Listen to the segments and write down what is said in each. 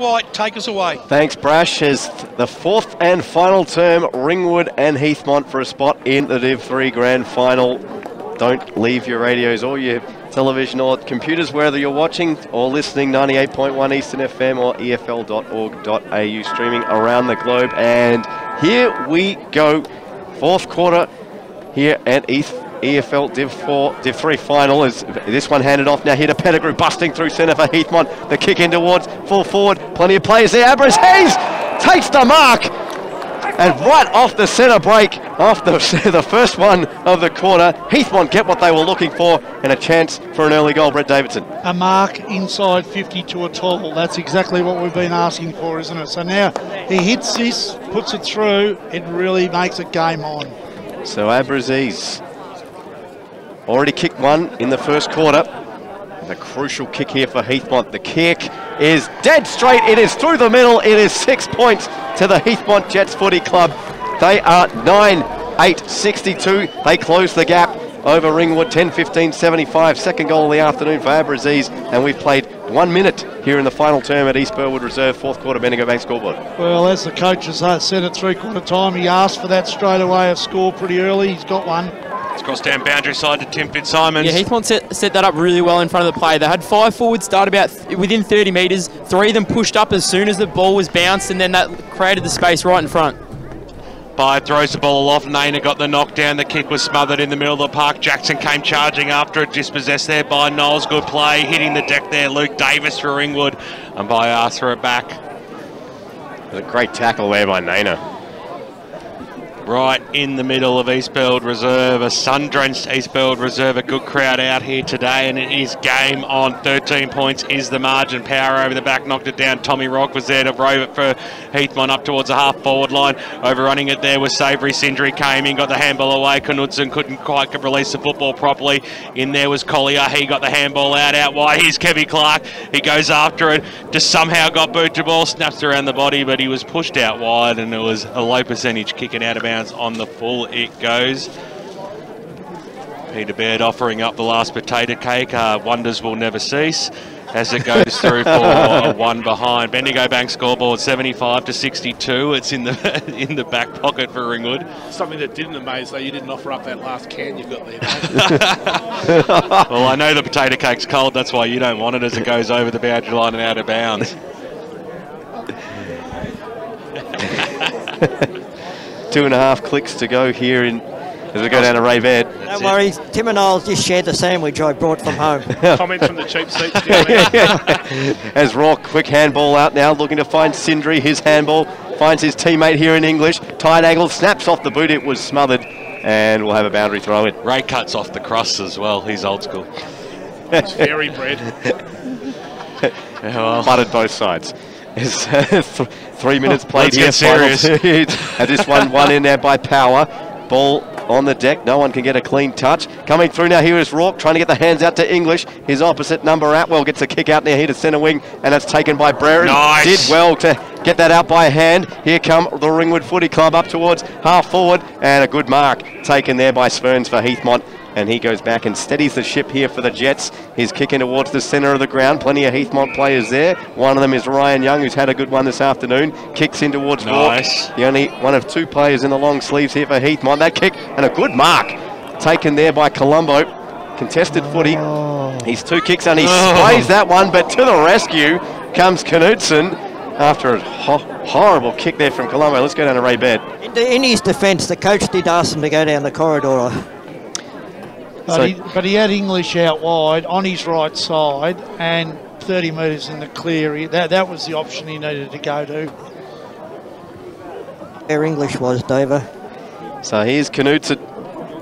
White, take us away. Thanks, Brash. As the fourth and final term, Ringwood and Heathmont for a spot in the Div 3 Grand Final. Don't leave your radios or your television or computers, whether you're watching or listening. 98.1 Eastern FM or EFL.org.au, streaming around the globe. And here we go. Fourth quarter here at EFL Div 3 final. Is this one handed off now here to Pettigrew, busting through centre for Heathmont. The kick in towards full forward. Plenty of players there. Abras Hayes takes the mark. And right off the centre break, off the first one of the quarter, Heathmont get what they were looking for and a chance for an early goal. Brett Davidson. A mark inside 50 to a tall. That's exactly what we've been asking for, isn't it? So now he hits this, puts it through. It really makes it game on. So Abraziz already kicked one in the first quarter. A crucial kick here for Heathmont. The kick is dead straight. It is through the middle. It is 6 points to the Heathmont Jets Footy Club. They are 9-8-62. They close the gap over Ringwood, 10-15-75. Second goal of the afternoon for Abraziz. And we've played 1 minute here in the final term at East Burwood Reserve, fourth quarter Bendigo Bank scoreboard. Well, as the coaches said at three-quarter time, he asked for that straight away, a score pretty early. He's got one. It's crossed down boundary side to Tim Fitzsimons. Yeah, Heathmont set that up really well in front of the play. They had 5 forwards start about within 30 metres. 3 of them pushed up as soon as the ball was bounced, and then that created the space right in front. Byard throws the ball off. Naina got the knockdown. The kick was smothered in the middle of the park. Jackson came charging after it. Dispossessed there by Knowles. Good play. Hitting the deck there. Luke Davis for Ringwood. And by asked for it back. A great tackle there by Naina. Right in the middle of East Burwood Reserve, a sun-drenched East Burwood Reserve, a good crowd out here today, and it is game on. 13 points is the margin. Power over the back, knocked it down. Tommy Rock was there to rove it for Heathmont up towards the half-forward line. Overrunning it there was Savoury. Sindri came in, got the handball away. Knudsen couldn't quite release the football properly. In there was Collier. He got the handball out wide. Here's Kevy Clark. He goes after it. Just somehow got boot to ball, snaps around the body, but he was pushed out wide, and it was a low percentage kicking out of bounds. On the full it goes. Peter Baird offering up the last potato cake. Wonders will never cease as it goes through for one behind. Bendigo Bank scoreboard 75-62. It's in the back pocket for Ringwood. Something that didn't amaze though, you didn't offer up that last can you've got there. Well, I know the potato cake's cold. That's why you don't want it as it goes over the boundary line and out of bounds. 2.5 clicks to go here as we go down to Ray Baird. Don't worry, Tim and I'll just share the sandwich I brought from home. Comments from the cheap seats down there. As Rock, quick handball out now, looking to find Sindri. His handball finds his teammate here in English. Tight angle, snaps off the boot. It was smothered, and we'll have a boundary throw in. Ray cuts off the crust as well. He's old school. It's very bread. Buttered both sides. It's 3 minutes played here. Let's get serious. And this one in there by Power. Ball on the deck. No one can get a clean touch. Coming through now here is Rourke trying to get the hands out to English. His opposite number Atwell gets a kick out now here to centre wing, and that's taken by Brereton. Nice. Did well to get that out by hand. Here come the Ringwood Footy Club up towards half forward, and a good mark taken there by Sperns for Heathmont. And he goes back and steadies the ship here for the Jets. He's kicking towards the centre of the ground. Plenty of Heathmont players there. One of them is Ryan Young, who's had a good one this afternoon. Kicks in towards nice. Rourke. The only one of 2 players in the long sleeves here for Heathmont. That kick and a good mark taken there by Colombo. Contested footy. He's 2 kicks and he sprays that one, but to the rescue comes Knudsen after a horrible kick there from Colombo. Let's go down to Ray Baird. In his defence, the coach did ask him to go down the corridor. But he had English out wide on his right side and 30 metres in the clear. That was the option he needed to go to. Where English was, Dover. So here's Knudsen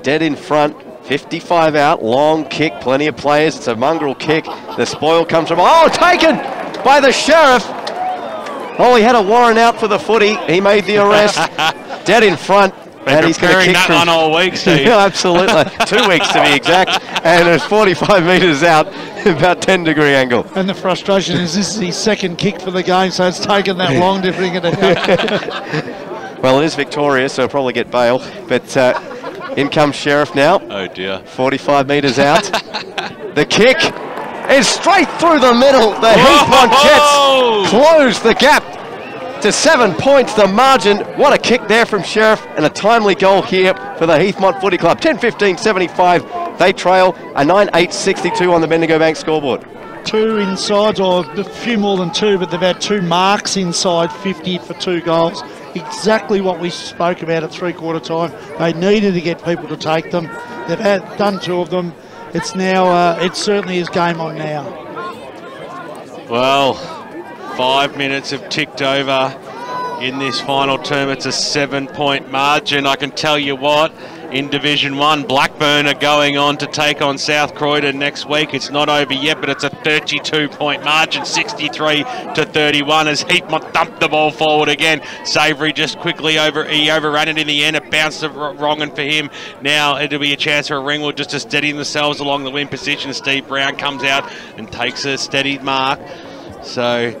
dead in front. 55 out, long kick, plenty of players. It's a mongrel kick. The spoil comes from, taken by the Sheriff. Oh, he had a warrant out for the footy. He made the arrest. Dead in front. And he's preparing that one all week, Steve. Yeah, absolutely. 2 weeks to be exact. And it's 45 metres out, about 10-degree angle. And the frustration is this is his second kick for the game, so it's taken that long to bring it out. Well, it is victorious, so he'll probably get bail. But in comes Sheriff now. Oh, dear. 45 metres out. The kick. is straight through the middle. The Heathmont Jets close the gap to 7 points, the margin. What a kick there from Sheriff, and a timely goal here for the Heathmont Footy Club. 10-15-75. They trail a 9-8-62 on the Bendigo Bank scoreboard. 2 inside, or a few more than 2, but they've had 2 marks inside 50 for 2 goals. Exactly what we spoke about at three-quarter time. They needed to get people to take them. They've done 2 of them. It's now, it certainly is game on now. Well, 5 minutes have ticked over in this final term. It's a 7-point margin. I can tell you what, in Division 1, Blackburn are going on to take on South Croydon next week. It's not over yet, but it's a 32-point margin, 63-31, as Heathmont dumped the ball forward again. Savoury just quickly he overran it in the end. It bounced wrong, and for him now it'll be a chance for Ringwood just to steady themselves along the win position. Steve Brown comes out and takes a steady mark. So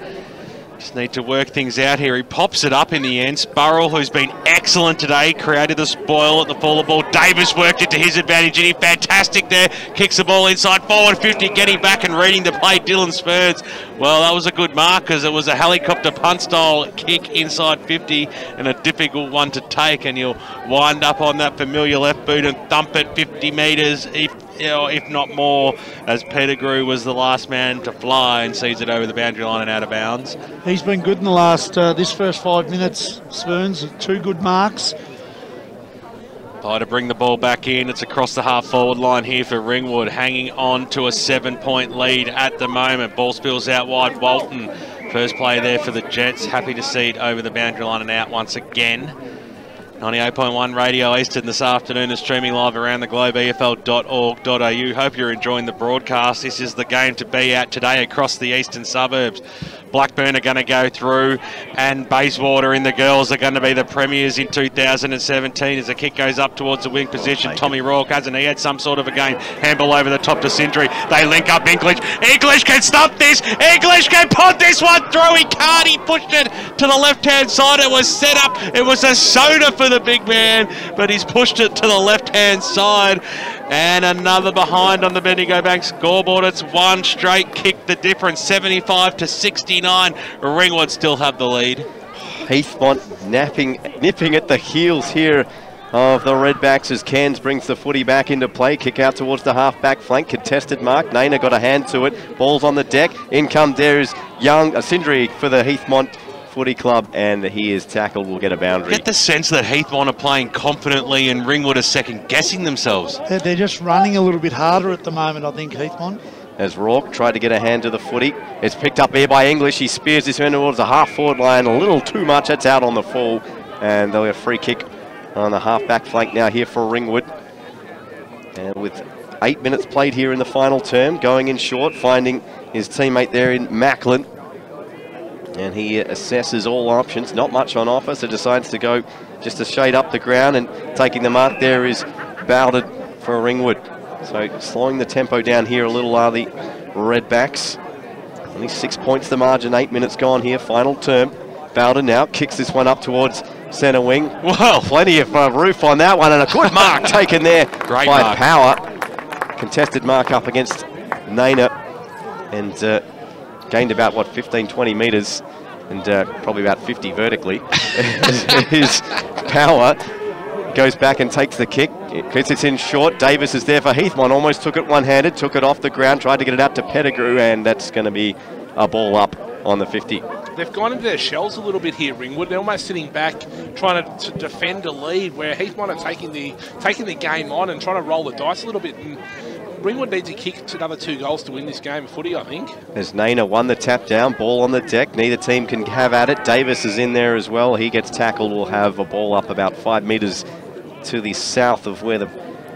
just need to work things out here. He pops it up in the end. Sparrow, who's been excellent today, created the spoil at the fall of the ball. Davis worked it to his advantage, and he fantastic there. Kicks the ball inside forward 50, getting back and reading the play. Dylan Spurns. Well, that was a good mark, because it was a helicopter punt style kick inside 50, and a difficult one to take, and you'll wind up on that familiar left boot and thump it 50 metres, if not more, as Pettigrew was the last man to fly and sees it over the boundary line and out of bounds. He's been good in the last, this first 5 minutes, Spurns. 2 good marks. Try to bring the ball back in. It's across the half-forward line here for Ringwood, hanging on to a 7-point lead at the moment. Ball spills out wide. Walton, first play there for the Jets. Happy to see it over the boundary line and out once again. 98.1 Radio Eastern this afternoon is streaming live around the globe, efl.org.au. Hope you're enjoying the broadcast. This is the game to be at today across the eastern suburbs. Blackburn are going to go through, and Bayswater in the girls are going to be the premiers in 2017 as the kick goes up towards the wing position. Tommy Rourke hasn't he had some sort of a game. Handball over the top to Sindri. They link up English. English can stop this. English can put this one through. He can't. He pushed it to the left-hand side. It was set up. It was a soda for the big man, but he's pushed it to the left-hand side. And another behind on the Bendigo Bank scoreboard. It's one straight kick, the difference, 75-69. Ringwood still have the lead. Heathmont nipping at the heels here of the Redbacks as Cairns brings the footy back into play. Kick out towards the half-back flank. Contested mark. Naina got a hand to it. Ball's on the deck. In come there is Young, Sindri for the Heathmont Footy Club, and he is tackled. Will get a boundary. Get the sense that Heathmont are playing confidently and Ringwood are second-guessing themselves. They're just running a little bit harder at the moment, I think, Heathmont. As Rourke tried to get a hand to the footy. It's picked up there by English. He spears this man towards the half-forward line. A little too much. That's out on the full. And they'll get a free kick on the half-back flank now here for Ringwood. And with 8 minutes played here in the final term, going in short, finding his teammate there in Macklin. And he assesses all options. Not much on offer, so decides to go just a shade up the ground. And taking the mark there is Bowden for Ringwood. So slowing the tempo down here a little are the Redbacks. Only 6 points the margin, 8 minutes gone here, final term. Bowden now kicks this one up towards centre wing. Well, plenty of roof on that one, and a good mark taken there by mark. Power. Contested mark up against Naina, and gained about, what, 15-20 metres, and probably about 50 vertically. His Power goes back and takes the kick. It's in short. Davis is there for Heathmont. Almost took it one-handed, took it off the ground, tried to get it out to Pettigrew, and that's going to be a ball up on the 50. They've gone into their shells a little bit here, Ringwood. They're almost sitting back, trying to defend a lead, where Heathmont are taking the game on and trying to roll the dice a little bit. And Ringwood needs to kick another 2 goals to win this game of footy, I think. As Naina won the tap down, ball on the deck. Neither team can have at it. Davis is in there as well. He gets tackled. Will have a ball up about 5 metres to the south of where the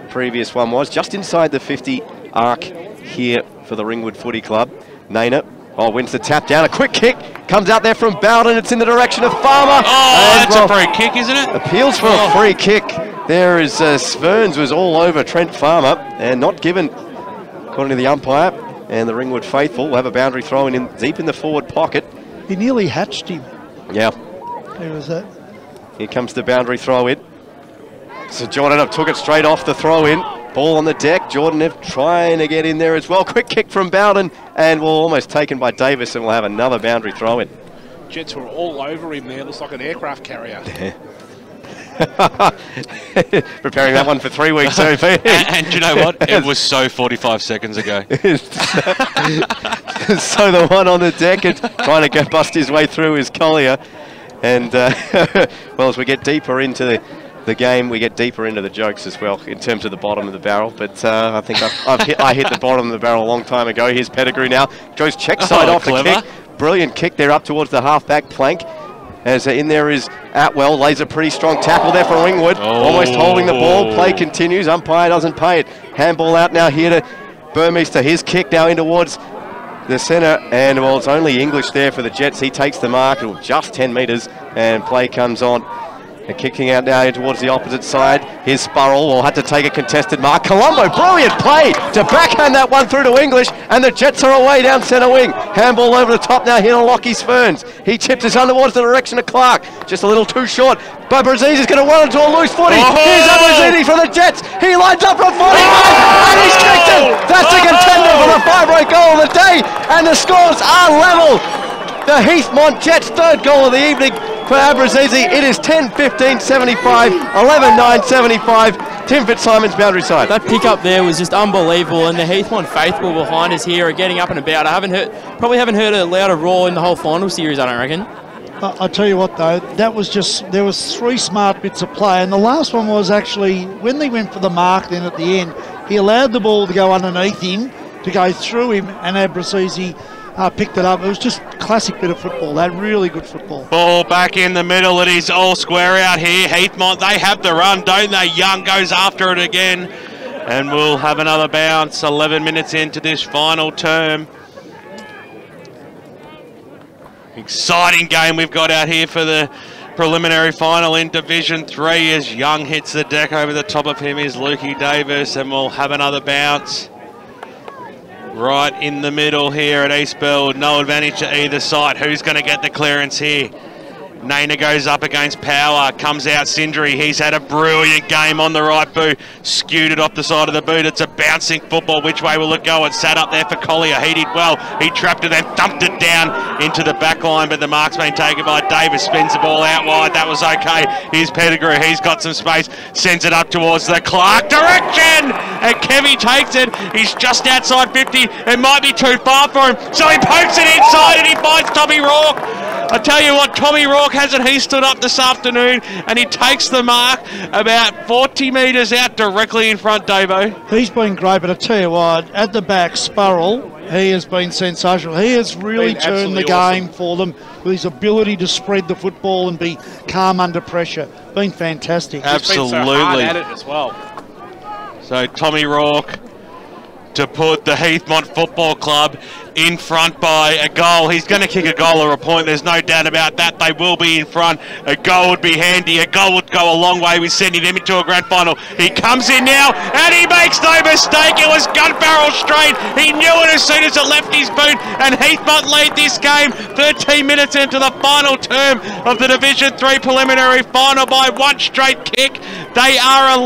previous one was. Just inside the 50 arc here for the Ringwood Footy Club. Naina, wins the tap down. A quick kick. Comes out there from Bowden. It's in the direction of Farmer. Oh, that's a free kick, isn't it? Appeals for a free kick. There is Sverns was all over Trent Farmer and not given, according to the umpire. And the Ringwood faithful will have a boundary throw in deep in the forward pocket. He nearly hatched him. Yeah. There was that. Here comes the boundary throw in. So Jordan took it straight off the throw in. Ball on the deck. Jordan F trying to get in there as well. Quick kick from Bowden, and we'll almost taken by Davis, and we'll have another boundary throw in. Jets were all over him there. Looks like an aircraft carrier. Preparing that one for 3 weeks. So and you know what? It was so 45 seconds ago. So the one on the deck and trying to go bust his way through is Collier. And well, as we get deeper into the game, we get deeper into the jokes as well in terms of the bottom of the barrel. But I think I hit the bottom of the barrel a long time ago. Here's Pettigrew now. Goes check side off the kick. Brilliant kick there up towards the half-back plank. As in there is Atwell, lays a pretty strong tackle there for Ringwood. Almost holding the ball. Play continues. Umpire doesn't pay it. Handball out now here to Burmeister. His kick now in towards the centre. And, well, it's only English there for the Jets. He takes the mark just 10 metres. And play comes on. And kicking out now towards the opposite side. Here's Spurrell, will have to take a contested mark. Colombo, brilliant play to backhand that one through to English, and the Jets are away down centre wing. Handball over the top now here to Lockie Sperns. He chips us underwards the direction of Clark. Just a little too short. But Brazzizi is going to run into a loose footy. Here's Brazzizi from the Jets. He lines up from 45, and he's kicked it. That's a contender for the 5-rate goal of the day, and the scores are level. The Heathmont Jets' third goal of the evening for Abrazizi. It is 10-15-75, 11-9, 75. Tim Fitzsimon's boundary side. That pick up there was just unbelievable, and the Heathmont faithful behind us here are getting up and about. Probably haven't heard a louder roar in the whole final series, I don't reckon. I'll tell you what though, that was just, there was 3 smart bits of play, and the last one was actually when they went for the mark then at the end, he allowed the ball to go underneath him, to go through him, and Abrazizi picked it up. It was just classic bit of football, that really good football. Ball back in the middle. It is all square out here. Heathmont, they have the run, don't they? Young goes after it again. And we'll have another bounce 11 minutes into this final term. Exciting game we've got out here for the preliminary final in Division 3 as Young hits the deck. Over the top of him is Lukey Davis, and we'll have another bounce. Right in the middle here at Eastfield. No advantage to either side. Who's going to get the clearance here? Naina goes up against Power. Comes out Sindri. He's had a brilliant game on the right boot. Skewed it off the side of the boot. It's a bouncing football. Which way will it go? It sat up there for Collier. He did well. He trapped it and dumped it down into the back line. But the mark's been taken by Davis. Spins the ball out wide. That was okay. Here's Pettigrew. He's got some space. Sends it up towards the Clark direction. And Kevy takes it. He's just outside 50. It might be too far for him. So he pokes it inside and he finds Tommy Rourke. I tell you what, Tommy Rourke hasn't he stood up this afternoon, and he takes the mark about 40 metres out directly in front, Davo. He's been great, but I tell you what, at the back, Spurrell, he has been sensational. He has really turned the game for them with his ability to spread the football and be calm under pressure. Been fantastic. Absolutely. He's been so hard at it as well. So Tommy Rourke to put the Heathmont Football Club in front by a goal. He's going to kick a goal or a point. There's no doubt about that. They will be in front. A goal would be handy. A goal would go a long way with sending them into a grand final. He comes in now, and he makes no mistake. It was gun barrel straight. He knew it as soon as it left his boot, and Heathmont lead this game 13 minutes into the final term of the Division 3 preliminary final by one straight kick. They are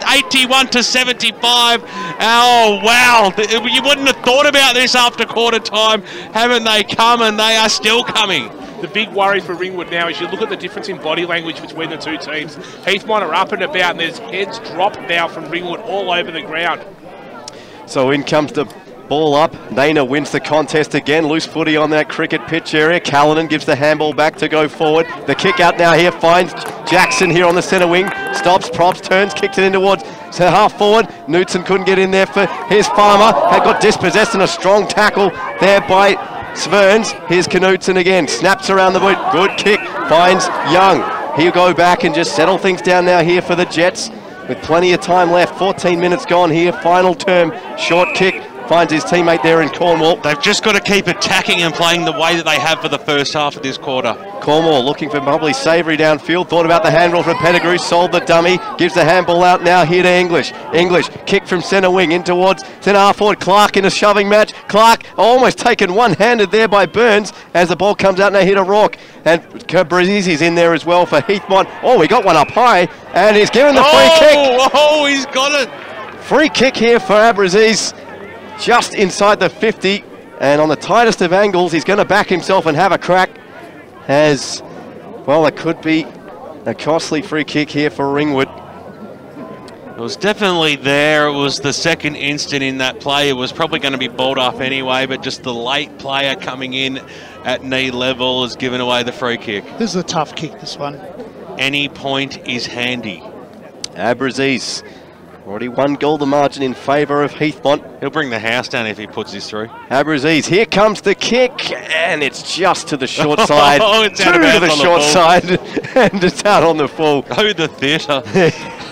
81 to 75. Oh, wow. You wouldn't have thought about this after quarter time. Haven't they come, and they are still coming. The big worry for Ringwood now is you look at the difference in body language between the two teams. Heathmont are up and about, and there's heads dropped now from Ringwood all over the ground. So in comes the ball up. Naina wins the contest again. Loose footy on that cricket pitch area. Callanan gives the handball back to go forward. The kick out now here finds Jackson here on the centre wing. Stops, props, turns, kicks it in towards half forward. Knudsen couldn't get in there for his Farmer. Had got dispossessed and a strong tackle there by Sverns. Here's Knudsen again. Snaps around the boot. Good kick. Finds Young. He'll go back and just settle things down now here for the Jets. With plenty of time left. 14 minutes gone here. Final term. Short kick finds his teammate there in Cornwall. They've just got to keep attacking and playing the way that they have for the first half of this quarter. Cornwall looking for probably Savoury downfield, thought about the handball from Pettigrew, sold the dummy, gives the handball out now here to English. English, kick from centre wing in towards centre half forward. Clark in a shoving match. Clark almost taken one-handed there by Burns as the ball comes out now here to Rourke. And Brazizi's in there as well for Heathmont. Oh, he got one up high, and he's given the free kick. Oh, he's got it. Free kick here for Abraziz, just inside the 50, and on the tightest of angles, he's going to back himself and have a crack. As well, it could be a costly free kick here for Ringwood. It was definitely there. It was the second instant in that play. It was probably going to be balled off anyway, but just the late player coming in at knee level has given away the free kick. This is a tough kick, this one. Any point is handy. Abraziz, already one goal to margin in favour of Heathmont. He'll bring the house down if he puts this through. Abraziz, here comes the kick, and it's just to the short side. It's out to of bounds the on the short full. side, and it's out on the full. Oh, the theatre.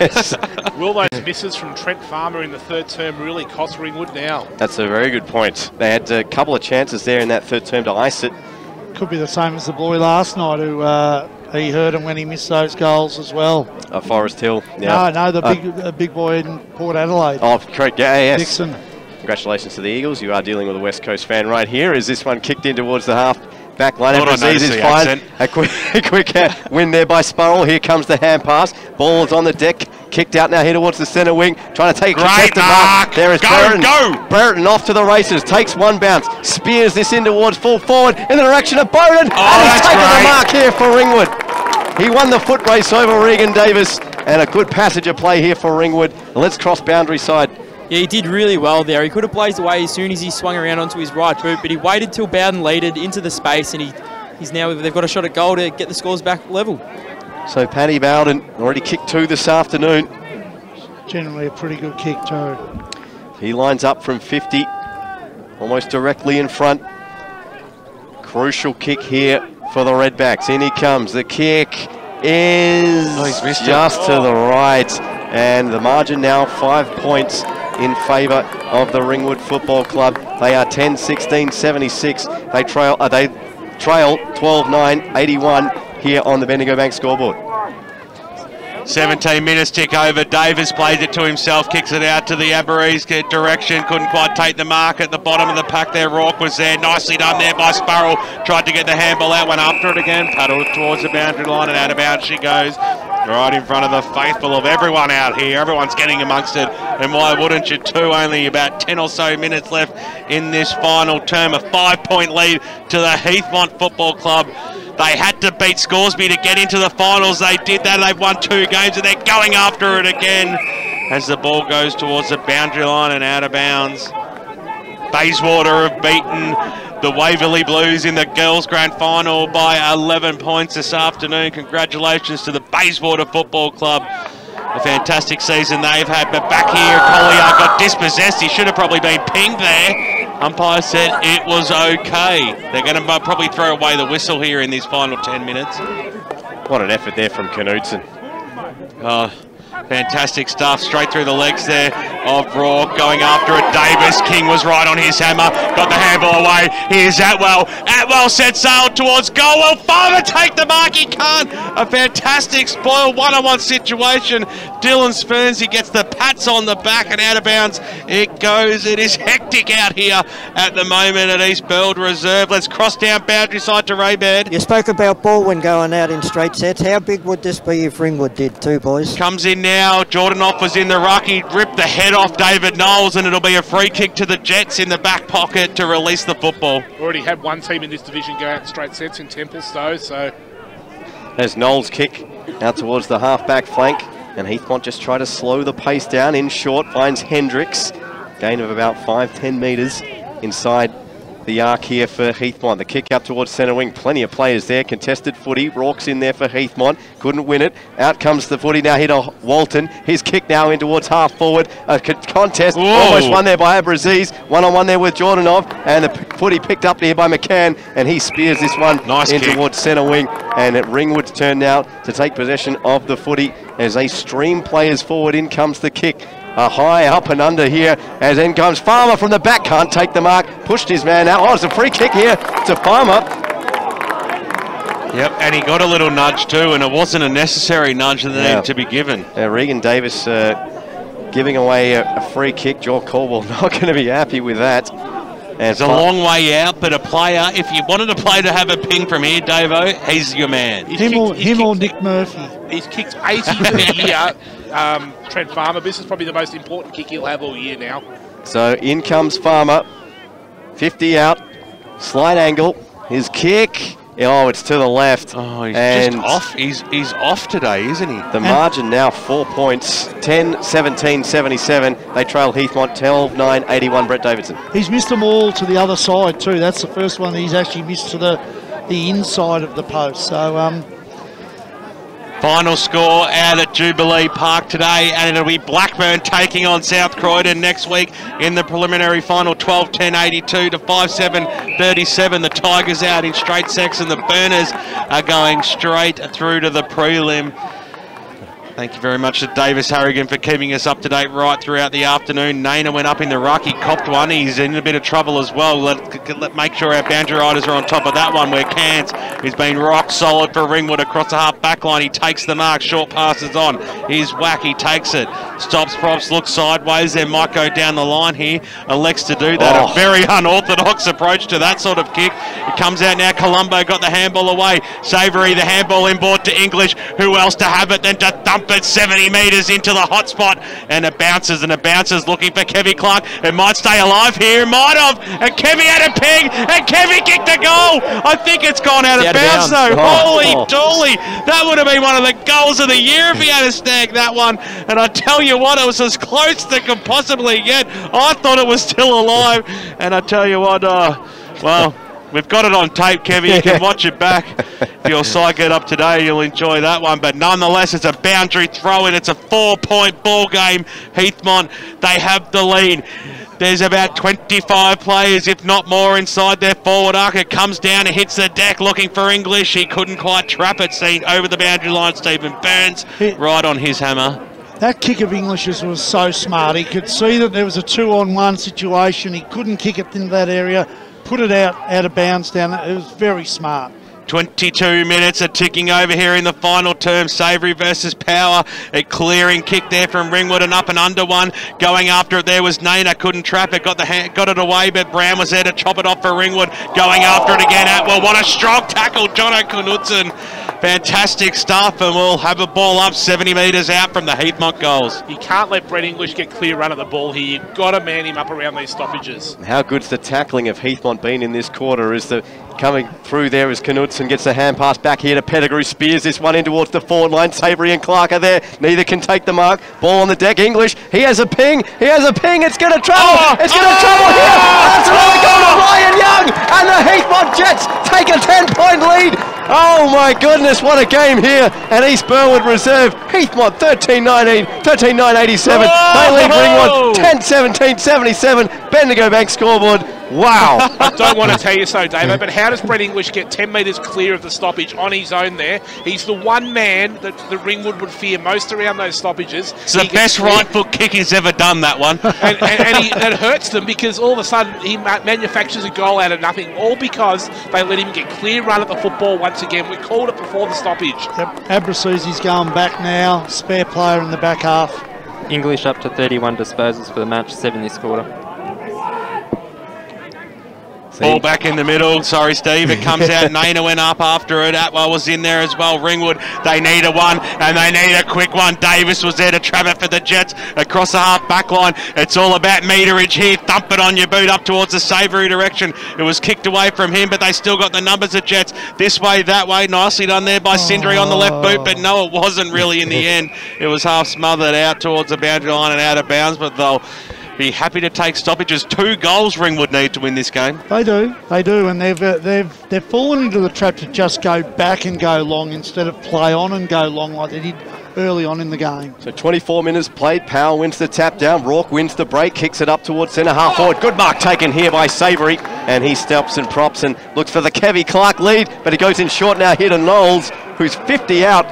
Yes. Will those misses from Trent Farmer in the third term really cost Ringwood now? That's a very good point. They had a couple of chances there in that third term to ice it. Could be the same as the boy last night who he hurt him when he missed those goals as well. Forest Hill. Yeah. No, the big boy in Port Adelaide. Oh, correct. Yeah, yes. Dixon. Congratulations to the Eagles. You are dealing with a West Coast fan right here. Is this one kicked in towards the half back line? Abraziz is fine. A quick win there by Spurrell. Here comes the hand pass. Ball is on the deck. Kicked out now here towards the centre wing. Trying to take a contested mark. There is Brereton. Brereton off to the races. Takes one bounce. Spears this in towards full forward in the direction of Bowden. And he's taken the mark here for Ringwood. He won the foot race over Regan Davis. And a good passage of play here for Ringwood. Let's cross boundary side. Yeah, he did really well there. He could have blazed away as soon as he swung around onto his right boot, but he waited till Bowden leaded into the space, and he's now, they've got a shot at goal to get the scores back level. So Paddy Bowden already kicked 2 this afternoon. Generally a pretty good kick too. He lines up from 50, almost directly in front. Crucial kick here for the Redbacks. In he comes. The kick is just to the right. And the margin now 5 points in favour of the Ringwood Football Club. They are 10-16-76. They trail 12-9, 81 here on the Bendigo Bank scoreboard. 17 minutes tick over. Davis plays it to himself, kicks it out to the Aberrees direction. Couldn't quite take the mark at the bottom of the pack there. Rourke was there. Nicely done there by Spurrell. Tried to get the handball out, went after it again. Paddled towards the boundary line and out of bounds she goes. Right in front of the faithful of everyone out here. Everyone's getting amongst it. And why wouldn't you too? Only about 10 or so minutes left in this final term. A 5-point lead to the Heathmont Football Club. They had to beat Scoresby to get into the finals. They did that. They've won 2 games and they're going after it again as the ball goes towards the boundary line and out of bounds. Bayswater have beaten the Waverley Blues in the girls' grand final by 11 points this afternoon. Congratulations to the Bayswater Football Club. A fantastic season they've had. But back here, Collier got dispossessed. He should have probably been pinged there. Umpire said it was okay. They're going to probably throw away the whistle here in these final 10 minutes. What an effort there from Knudsen. Fantastic stuff, straight through the legs there of Rourke, going after it. Davis, King was right on his hammer, got the handball away. Here's Atwell. Atwell set sail towards goal. Will Farmer take the mark? He can't. A fantastic spoil one-on-one situation. Dylan Spurns, he gets the pats on the back and out of bounds it goes. It is hectic out here at the moment at East Beld Reserve. Let's cross down boundary side to Raybird. You spoke about Baldwin going out in straight sets. How big would this be if Ringwood did too, boys? Comes in now. Jordanoff was in the ruck. He ripped the head off David Knowles, and it'll be a free kick to the Jets in the back pocket to release the football. Already had one team in this division go out in straight sets in Templestowe, so... As Knowles kick out towards the half-back flank, and Heathmont just try to slow the pace down in short, finds Hendricks. Gain of about 5-10 metres inside the arc here for Heathmont. The kick out towards centre wing. Plenty of players there. Contested footy. Rourke's in there for Heathmont. Couldn't win it. Out comes the footy now here to Walton. His kick now in towards half forward. A contest. Whoa. Almost won there by Abraziz. One-on-one there with Jordanov. And the footy picked up here by McCann. And he spears this one in towards centre wing. And at Ringwood's turn now to take possession of the footy as they stream players forward. In comes the kick a high up and under here, as in comes Farmer from the back, can't take the mark, pushed his man out. Oh, it's a free kick here to Farmer. Yep, and he got a little nudge too, and it wasn't a necessary nudge that needed to be given. Regan Davis giving away a free kick. Joel Caldwell not going to be happy with that. It's a long way out, but a player, if you wanted a player to have a ping from here, Davo, he's your man. Him or Nick Murphy. He's kicked 80 for the year. Trent Farmer, this is probably the most important kick he'll have all year now. So in comes Farmer, 50 out, slight angle, his kick. Oh, it's to the left. Oh, he's just off. He's off today, isn't he? The margin now 4 points, 10-17-77. They trail Heathmont 12-9-81. Brett Davidson. He's missed them all to the other side too. That's the first one he's actually missed to the inside of the post. So final score out at Jubilee Park today, and it'll be Blackburn taking on South Croydon next week in the preliminary final, 12-10-82 to 5-7-37. The Tigers out in straight sets, and the Burners are going straight through to the prelim. Thank you very much to Davis Harrigan for keeping us up to date right throughout the afternoon. Naina went up in the ruck. He copped one. He's in a bit of trouble as well. Let's make sure our boundary riders are on top of that one, where Cairns has been rock solid for Ringwood across the half back line. He takes the mark. Short passes on. Here's Whack. He takes it. Stops, props, looks sideways. There might go down the line here. Elects to do that. A very unorthodox approach to that sort of kick. It comes out now. Colombo got the handball away. Savoury, the handball inboard to English. Who else to have it than to dump it 70 metres into the hot spot, and it bounces looking for Kevy Clark. It might stay alive here, it might have, and Kevy had a ping, and Kevy kicked a goal. I think it's gone out of bounds though. Holy dooly, that would have been one of the goals of the year if he had snag that one. And I tell you what, it was as close as it could possibly get. I thought it was still alive, and I tell you what, well, we've got it on tape, Kevy. You can watch it back. If you're psyched up today, you'll enjoy that one. But nonetheless, it's a boundary throw-in. It's a 4-point ball game. Heathmont, they have the lead. There's about 25 players, if not more, inside their forward arc. It comes down and hits the deck looking for English. He couldn't quite trap it. Seen over the boundary line, Stephen Burns, right on his hammer. That kick of English's was so smart. He could see that there was a 2-on-1 situation. He couldn't kick it into that area. Put it out of bounds down. It was very smart. 22 minutes are ticking over here in the final term. Savoury versus Power. A clearing kick there from Ringwood, and up and under one. Going after it there was Naina. Couldn't trap it. Got it away, but Brown was there to chop it off for Ringwood. Going after it again. Atwell, what a strong tackle. Jono Knudsen. Fantastic stuff, and we'll have a ball up 70 metres out from the Heathmont goals. You can't let Brett English get clear run of the ball here. You've got to man him up around these stoppages. How good's the tackling of Heathmont been in this quarter? Is the coming through there as Knudsen gets the hand pass back here to Pettigrew. Spears this one in towards the forward line. Savoury and Clark are there. Neither can take the mark. Ball on the deck. English. He has a ping. It's going to travel. It's going to travel here. That's another goal to Ryan Young. And the Heathmont Jets take a 10-point lead. Oh my goodness, what a game here at East Burwood Reserve. Heathmont 13-9-87. They lead Ringwood 10-17-77. Bendigo Bank scoreboard. Wow. I don't want to tell you so, David, but how does Brett English get 10 metres clear of the stoppage on his own there? He's the one man that the Ringwood would fear most around those stoppages. It's the best right foot kick he's ever done, that one. and it hurts them because all of a sudden he manufactures a goal out of nothing, all because they let him get clear run at the football once again. We called it before the stoppage. Yep. Abrasuzi's going back now. Spare player in the back half. English up to 31 disposals for the match, 7 this quarter. Ball back in the middle. Sorry, Steve. It comes out. Naina went up after it. Atwell was in there as well. Ringwood, they need a one, and they need a quick one. Davis was there to trap it for the Jets across the half back line. It's all about meterage here. Thump it on your boot up towards the Savoury direction. It was kicked away from him, but they still got the numbers of Jets. This way, that way. Nicely done there by Sindri on the left boot, but no, it wasn't really in the end. It was half smothered out towards the boundary line and out of bounds, but they'll be happy to take stoppages. 2 goals Ringwood need to win this game. They do, and they've fallen into the trap to just go back and go long instead of play on and go long like they did early on in the game. So 24 minutes played. Powell wins the tap down. Rourke wins the break, kicks it up towards centre half forward. Good mark taken here by Savoury, and he steps and props and looks for the Kevy Clark lead, but he goes in short now here to Knowles, who's 50 out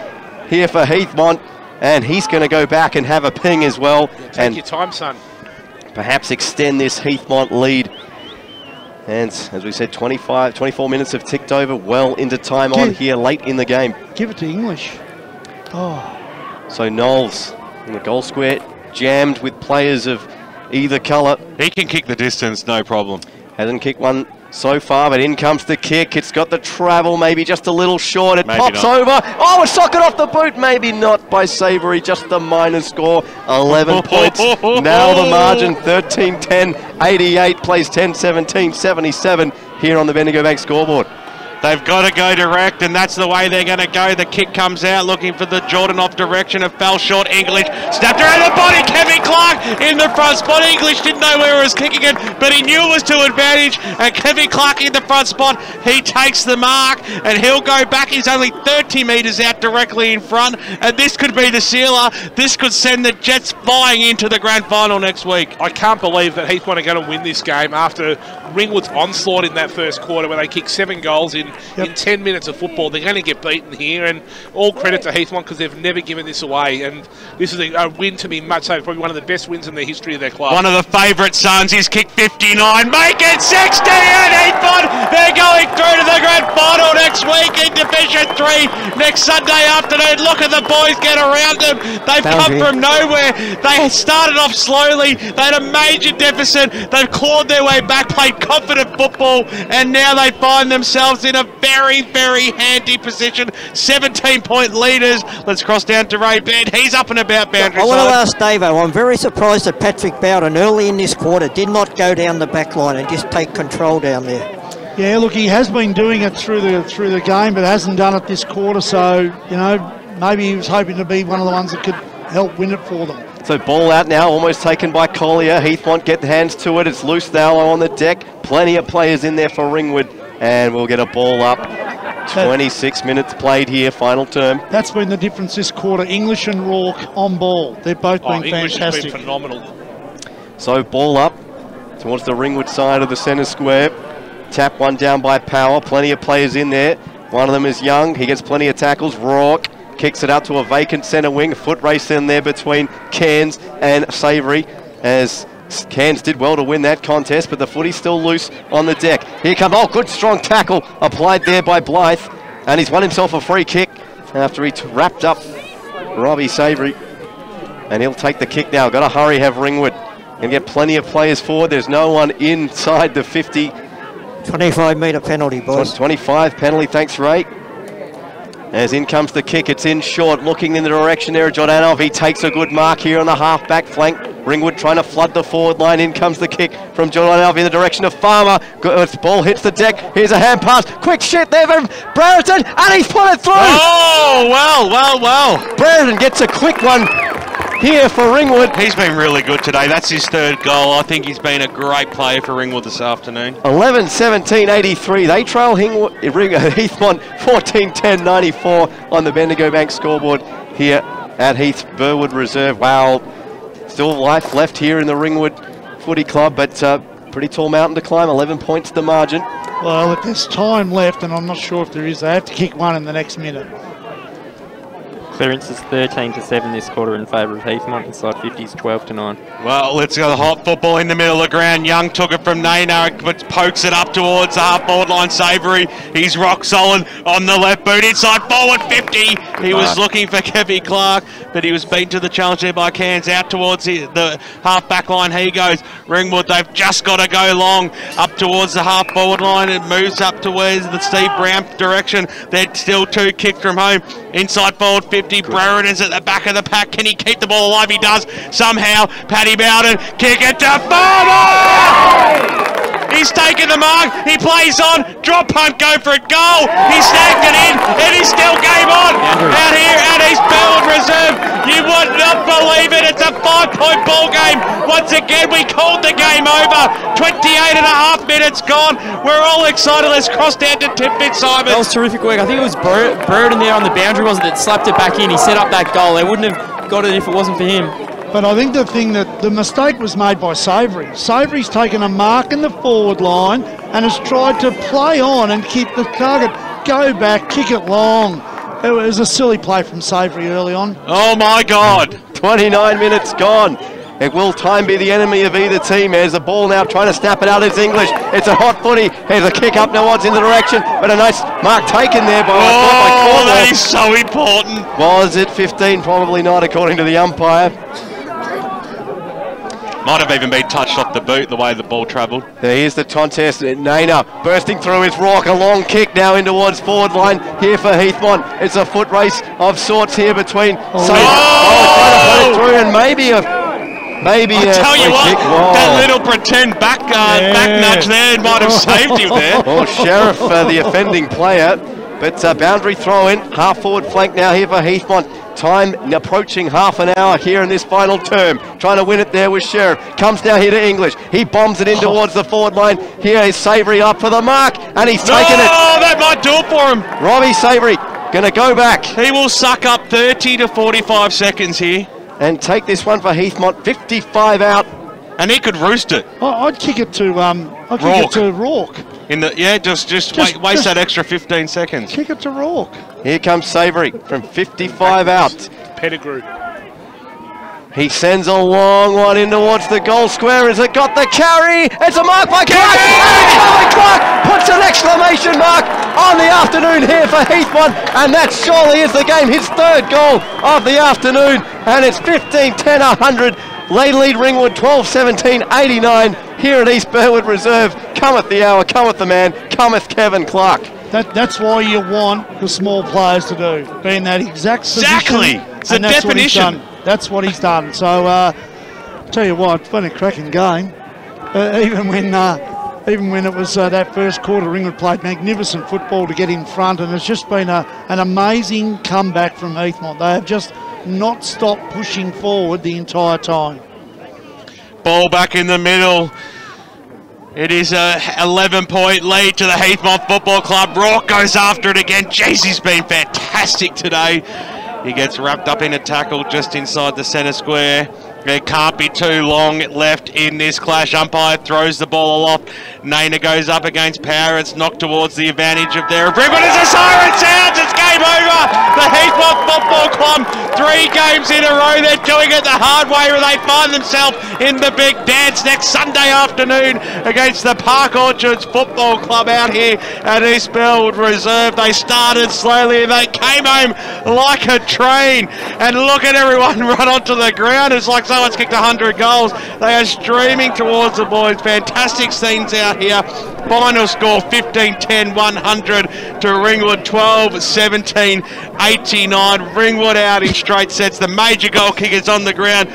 here for Heathmont. and he's going to go back and have a ping as well. Take your time, son. Perhaps extend this Heathmont lead. And as we said, 24 minutes have ticked over, well into time on here late in the game. Give it to English. Oh. So Knowles in the goal square, jammed with players of either colour. He can kick the distance, no problem. Hasn't kicked one so far, but in comes the kick. It's got the travel, maybe just a little short. It pops over. Oh, a socket off the boot. Maybe not by Savory, just the minor score. 11 points. Now the margin, 13-10, 88, plays 10-17, 77 here on the Bendigo Bank scoreboard. They've got to go direct, and that's the way they're going to go. The kick comes out, looking for the Jordan off direction. It fell short. English snapped around the body. Kevin Clark in the front spot. English didn't know where he was kicking it, but he knew it was to advantage. And Kevin Clark in the front spot. He takes the mark, and he'll go back. He's only 30 metres out directly in front, and this could be the sealer. This could send the Jets flying into the grand final next week. I can't believe that Heathmont are going to win this game after Ringwood's onslaught in that first quarter where they kicked 7 goals in 10 minutes of football. They're going to get beaten here, and all credit to Heathmont because they've never given this away, and this is a win to be much so, probably one of the best wins in the history of their club. One of the favourite sons, he's kicked 59, make it 60, and Heathmont, they're going through to the grand final next week in Division 3 next Sunday afternoon. Look at the boys get around them. They've come from nowhere. They started off slowly. They had a major deficit. They've clawed their way back, played confident football, and now they find themselves in a very, very handy position. 17-point leaders. Let's cross down to Ray Baird. He's up and about boundary I want to side. ask Davo, I'm very surprised that Patrick Bowden early in this quarter did not go down the back line and just take control down there. Yeah, look, he has been doing it through the game, but hasn't done it this quarter. So, you know, maybe he was hoping to be one of the ones that could help win it for them. So ball out now, almost taken by Collier. Heathmont get hands to it. It's loose now on the deck. Plenty of players in there for Ringwood, and we'll get a ball up. 26 minutes played here, final term. That's been the difference this quarter. English and Rourke on ball. They've both been English fantastic. has been phenomenal. So ball up towards the Ringwood side of the centre square. Tap one down by Power. Plenty of players in there. One of them is Young. He gets plenty of tackles. Rourke kicks it out to a vacant centre wing. Foot race in there between Cairns and Savory, as Cairns did well to win that contest, but the footy's still loose on the deck. Here comes, oh, good strong tackle applied there by Blythe, and he's won himself a free kick after he wrapped up Robbie Savory, and he'll take the kick now. Got to hurry, have Ringwood, and get plenty of players forward. There's no one inside the 50. 25-metre penalty, boys. 25 penalty, thanks, Ray. As in comes the kick, it's in short, looking in the direction there of Jordanov. He takes a good mark here on the half-back flank. Ringwood trying to flood the forward line. In comes the kick from Jordanov in the direction of Farmer. Ball hits the deck. Here's a hand pass. Quick shit there from Brereton, and he's put it through. Oh, well. Brereton gets a quick one here for Ringwood. He's been really good today. That's his 3rd goal. I think he's been a great player for Ringwood this afternoon. 11-17, 83. They trail Heathmont 14-10, 94 on the Bendigo Bank scoreboard here at Heath Burwood Reserve. Wow. Still life left here in the Ringwood Footy Club, but pretty tall mountain to climb. 11 points the margin. Well, if there's time left, and I'm not sure if there is, they have to kick one in the next minute. Clearance is 13-7 this quarter in favour of Heathmont. Inside 50s 12-9. Well, let's go. The hot football in the middle of the ground. Young took it from Naina, but pokes it up towards the half-forward line. Savory, he's rock solid on the left boot. Inside forward 50. He was looking for Kevin Clark, but he was beaten to the challenge there by Cairns. Out towards the half-back line. He goes. Ringwood, they've just got to go long up towards the half-forward line. It moves up towards the Steve Brown direction. They're still 2 kicked from home. Inside forward 50. Brereton's at the back of the pack. Can he keep the ball alive? He does somehow. Paddy Bowden, kick it to Farmer! He's taken the mark. He plays on. Drop punt, go for it. Goal. He snagged it in. And he's still game on. Out here at East Burwood Reserve. You would not believe it. It's a 5-point ball game. Once again, we called the game over. 28.5 minutes gone. We're all excited. Let's cross down to Tim Fitzsimons. That was terrific work. I think it was Brereton there on the boundary, wasn't it, that slapped it back in. He set up that goal. They wouldn't have got it if it wasn't for him. But I think the mistake was made by Savory. Savory's taken a mark in the forward line and has tried to play on and keep the target, go back, kick it long. It was a silly play from Savoury early on. Oh my God. 29 minutes gone. It will time be the enemy of either team. There's the ball now trying to snap it out. It's English. It's a hot footy. Here's a kick up towards in the direction, but a nice mark taken there by that is so important. Was it 15? Probably not, according to the umpire. Might have even been touched off the boot the way the ball travelled. Here's the contest. Naina bursting through his rock. A long kick now in towards forward line here for Heathmont. It's a foot race of sorts here between. Trying to put it through, and maybe I tell you what, that little pretend back nudge there might have saved him there. Well, Sheriff, the offending player, but boundary throw in, half forward flank now here for Heathmont. Time approaching half an hour here in this final term. Trying to win it there with Sheriff. Comes down here to English. He bombs it in towards the forward line. Here is Savoury up for the mark, and he's taken it. Oh, that might do it for him. Robbie Savoury going to go back. He will suck up 30 to 45 seconds here. And take this one for Heathmont, 55 out. And he could roost it. I'd kick it to Rourke. Just waste that extra 15 seconds. Kick it to Rourke. Here comes Savoury from 55 out. Pettigrew. He sends a long one in towards the goal square. Has it got the carry? It's a mark by Clark! And Clark puts an exclamation mark on the afternoon here for Heathmont, and that surely is the game, his third goal of the afternoon, and it's 15-10-100. Lead Ringwood 12-17-89 here at East Burwood Reserve. Cometh the hour, cometh the man, cometh Kevin Clark. That's why you want the small players to do, be in that exact position. Exactly, it's a definition. That's what he's done. So, tell you what, it's been a cracking game. Even when it was that first quarter, Ringwood played magnificent football to get in front, and it's just been an amazing comeback from Heathmont. They have just not stopped pushing forward the entire time. Ball back in the middle. It is a 11-point lead to the Heathmont Football Club. Rourke goes after it again. Jeez, he's been fantastic today. He gets wrapped up in a tackle just inside the centre square. There can't be too long left in this clash. Umpire throws the ball aloft. Naina goes up against Power. It's knocked towards the advantage of their agreement. As a siren sounds, it's game over. The Heathmont Football Club, 3 games in a row. They're doing it the hard way, where they find themselves in the big dance next Sunday afternoon against the Park Orchards Football Club out here at East Burwood Reserve. They started slowly and they came home like a train. And look at everyone run onto the ground. It's like someone's kicked 100 goals. They are streaming towards the boys. Fantastic scenes out here. Final score 15-10-100 to Ringwood 12-17-89. Ringwood out in straight sets. The major goal kickers on the ground.